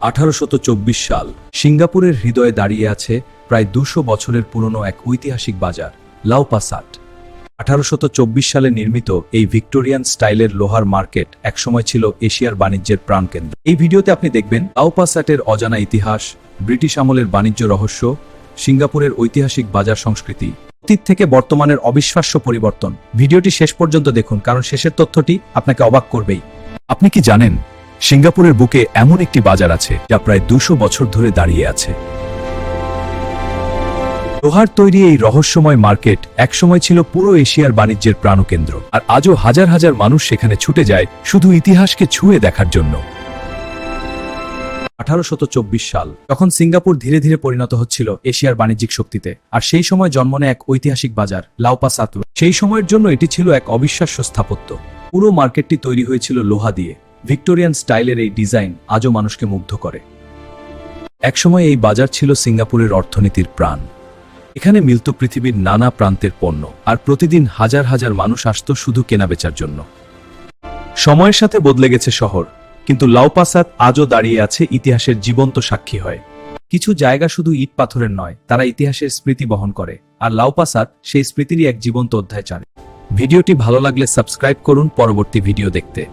1824 সাল সিঙ্গাপুরের হৃদয়ে দাঁড়িয়ে আছে প্রায় 200 বছরের পুরনো এক ঐতিহাসিক বাজার লাও পা সাত। 1824 সালে নির্মিত এই ভিক্টোরিয়ান স্টাইলের লোহার মার্কেট একসময় ছিল এশিয়ার বাণিজ্যের প্রাণকেন্দ্র। এই ভিডিওতে আপনি দেখবেন লাও পা সাটের অজানা ইতিহাস, ব্রিটিশ আমলের বাণিজ্য রহস্য, সিঙ্গাপুরের ঐতিহাসিক বাজার সংস্কৃতি, অতীত থেকে বর্তমানের অবিশ্বাস্য পরিবর্তন। ভিডিওটি শেষ পর্যন্ত দেখুন, কারণ শেষের তথ্যটি আপনাকে অবাক করবেই। আপনি কি জানেন সিঙ্গাপুরের বুকে এমন একটি বাজার আছে যা প্রায় 200 বছর ধরে দাঁড়িয়ে আছে? লোহার তৈরি এই রহস্যময় মার্কেট একসময় ছিল পুরো এশিয়ার বাণিজ্যের প্রাণকেন্দ্র, আর আজও হাজার হাজার মানুষ সেখানে ছুটে যায় শুধু ইতিহাসকে ছুঁয়ে দেখার জন্য। 1824 সাল, তখন সিঙ্গাপুর ধীরে ধীরে পরিণত হচ্ছিল এশিয়ার বাণিজ্যিক শক্তিতে, আর সেই সময় জন্ম নেয় এক ঐতিহাসিক বাজার লাও পা সাত। সেই সময়ের জন্য এটি ছিল এক অবিশ্বাস্য স্থাপত্য। পুরো মার্কেটটি তৈরি হয়েছিল লোহা দিয়ে। ভিক্টোরিয়ান স্টাইলের এই ডিজাইন আজও মানুষকে মুগ্ধ করে। একসময় এই বাজার ছিল সিঙ্গাপুরের অর্থনীতির প্রাণ। এখানে মিলত পৃথিবীর নানা প্রান্তের পণ্য, আর প্রতিদিন হাজার হাজার মানুষ আসত শুধু কেনাবেচার জন্য। সময়ের সাথে বদলে গেছে শহর, কিন্তু লাও পা সাত আজও দাঁড়িয়ে আছে ইতিহাসের জীবন্ত সাক্ষী হয়ে। কিছু জায়গা শুধু ইট পাথরের নয়, তারা ইতিহাসের স্মৃতি বহন করে, আর লাও পা সাত সেই স্মৃতিরই এক জীবন্ত অধ্যায় চায়। ভিডিওটি ভালো লাগলে সাবস্ক্রাইব করুন পরবর্তী ভিডিও দেখতে।